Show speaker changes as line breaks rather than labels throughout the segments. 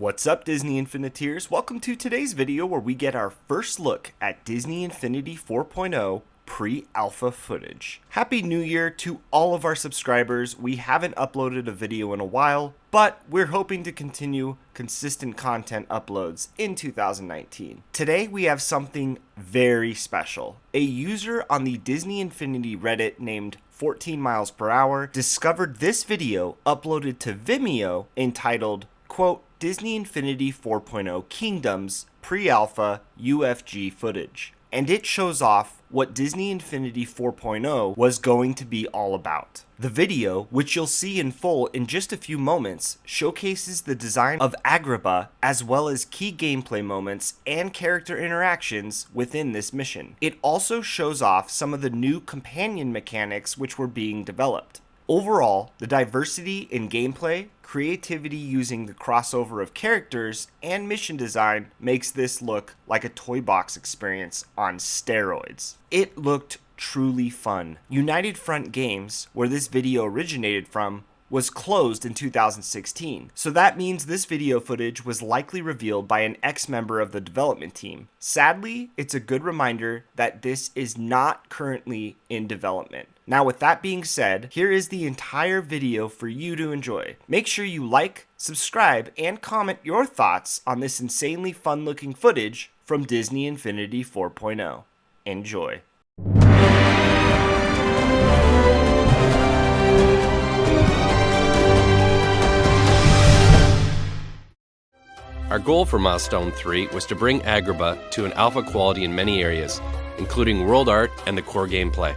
What's up, Disney Infiniteers? Welcome to today's video where we get our first look at Disney Infinity 4.0 pre-alpha footage. Happy New Year to all of our subscribers. We haven't uploaded a video in a while, but we're hoping to continue consistent content uploads in 2019. Today we have something very special. A user on the Disney Infinity Reddit named 14 miles per hour discovered this video uploaded to Vimeo entitled, quote, Disney Infinity 4.0 Kingdoms pre-alpha UFG footage. And it shows off what Disney Infinity 4.0 was going to be all about. The video, which you'll see in full in just a few moments, showcases the design of Agrabah as well as key gameplay moments and character interactions within this mission. It also shows off some of the new companion mechanics which were being developed. Overall, the diversity in gameplay, creativity using the crossover of characters, and mission design makes this look like a toy box experience on steroids. It looked truly fun. United Front Games, where this video originated from, was closed in 2016, so that means this video footage was likely revealed by an ex-member of the development team. Sadly, it's a good reminder that this is not currently in development. Now with that being said, here is the entire video for you to enjoy. Make sure you like, subscribe, and comment your thoughts on this insanely fun looking footage from Disney Infinity 4.0. Enjoy.
Our goal for Milestone 3 was to bring Agrabah to an alpha quality in many areas, including world art and the core gameplay.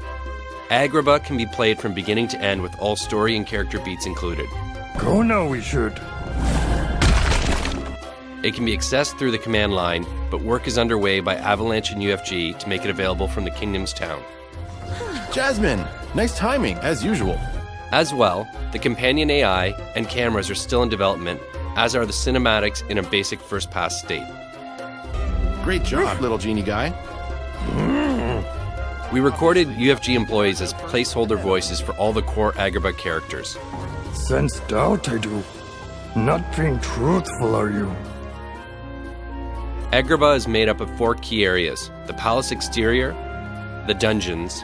Agrabah can be played from beginning to end with all story and character beats included.
Go now, we should.
It can be accessed through the command line, but work is underway by Avalanche and UFG to make it available from the Kingdom's town.
Jasmine, nice timing, as usual.
As well, the companion AI and cameras are still in development, as are the cinematics in a basic first-pass state.
Great job, little genie guy.
We recorded UFG employees as placeholder voices for all the core Agrabah characters.
Sense doubt, I do. Not being truthful, are you?
Agrabah is made up of 4 key areas: the palace exterior, the dungeons,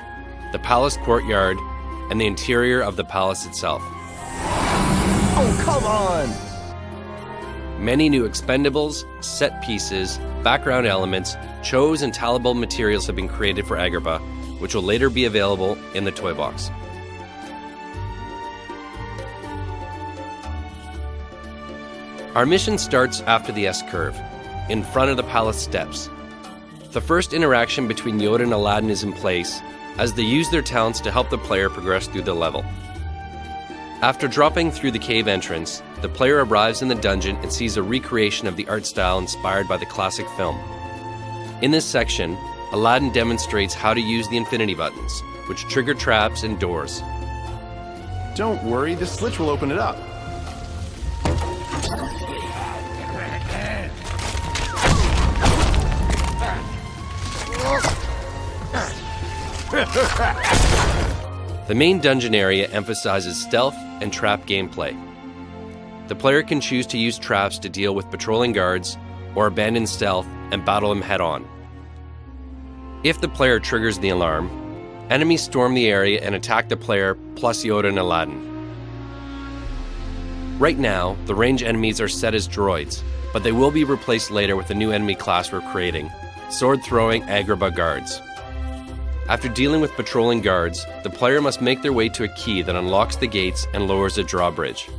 the palace courtyard, and the interior of the palace itself.
Oh, come on!
Many new expendables, set pieces, background elements, chose and tellable materials have been created for Agrabah, which will later be available in the toy box. Our mission starts after the S-curve, in front of the palace steps. The first interaction between Yoda and Aladdin is in place, as they use their talents to help the player progress through the level. After dropping through the cave entrance, the player arrives in the dungeon and sees a recreation of the art style inspired by the classic film. In this section, Aladdin demonstrates how to use the infinity buttons, which trigger traps and doors.
Don't worry, this switch will open it up.
The main dungeon area emphasizes stealth and trap gameplay. The player can choose to use traps to deal with patrolling guards, or abandon stealth and battle them head-on. If the player triggers the alarm, enemies storm the area and attack the player plus Yoda and Aladdin. Right now, the range enemies are set as droids, but they will be replaced later with a new enemy class we're creating, sword-throwing Agrabah guards. After dealing with patrolling guards, the player must make their way to a key that unlocks the gates and lowers a drawbridge.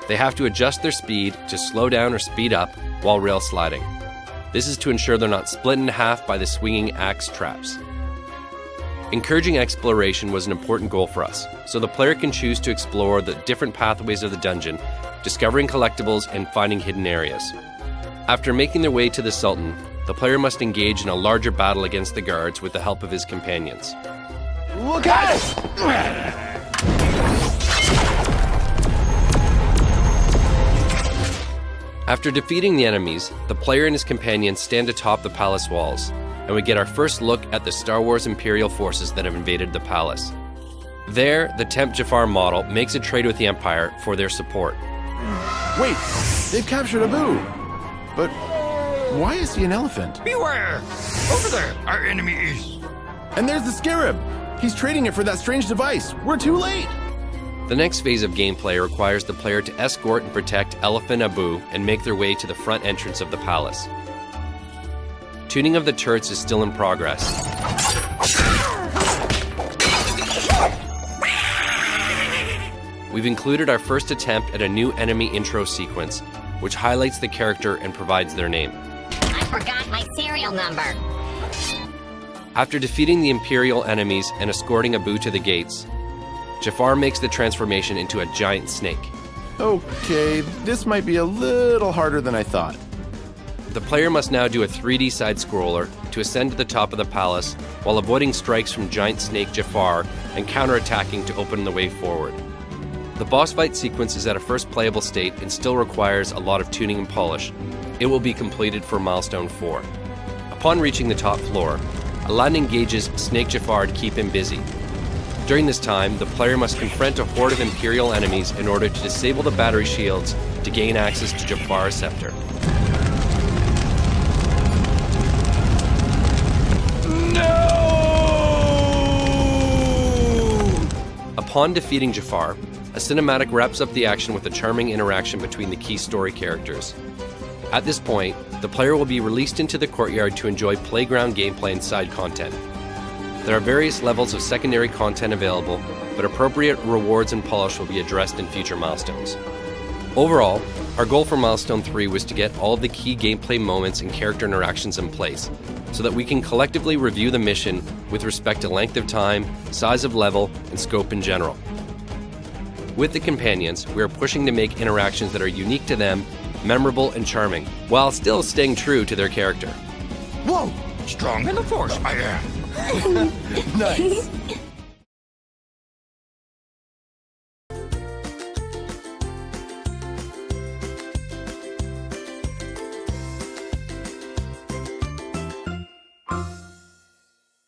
They have to adjust their speed to slow down or speed up while rail sliding. This is to ensure they're not split in half by the swinging axe traps. Encouraging exploration was an important goal for us, so the player can choose to explore the different pathways of the dungeon, discovering collectibles and finding hidden areas. After making their way to the Sultan, the player must engage in a larger battle against the guards with the help of his companions.
Look at it!
After defeating the enemies, the player and his companions stand atop the palace walls, and we get our first look at the Star Wars Imperial forces that have invaded the palace. There, the Temp Jafar model makes a trade with the Empire for their support.
Wait, They've captured Abu. But why is he an elephant?
Beware! Over there, our enemy is.
And there's the scarab. He's trading it for that strange device. We're too late.
The next phase of gameplay requires the player to escort and protect Elephant Abu and make their way to the front entrance of the palace. Tuning of the turrets is still in progress. We've included our first attempt at a new enemy intro sequence, which highlights the character and provides their name.
I forgot my serial number.
After defeating the Imperial enemies and escorting Abu to the gates, Jafar makes the transformation into a giant snake.
Okay, this might be a little harder than I thought.
The player must now do a 3D side-scroller to ascend to the top of the palace while avoiding strikes from giant snake Jafar and counterattacking to open the way forward. The boss fight sequence is at a first playable state and still requires a lot of tuning and polish. It will be completed for Milestone 4. Upon reaching the top floor, Aladdin engages Snake Jafar to keep him busy. During this time, the player must confront a horde of Imperial enemies in order to disable the battery shields to gain access to Jafar's scepter. Upon defeating Jafar, a cinematic wraps up the action with a charming interaction between the key story characters. At this point, the player will be released into the courtyard to enjoy playground gameplay and side content. There are various levels of secondary content available, but appropriate rewards and polish will be addressed in future milestones. Overall, our goal for Milestone 3 was to get all of the key gameplay moments and character interactions in place, so that we can collectively review the mission with respect to length of time, size of level, and scope in general. With the companions, we are pushing to make interactions that are unique to them, memorable and charming, while still staying true to their character.
Whoa! Strong in the force, I am.
Nice.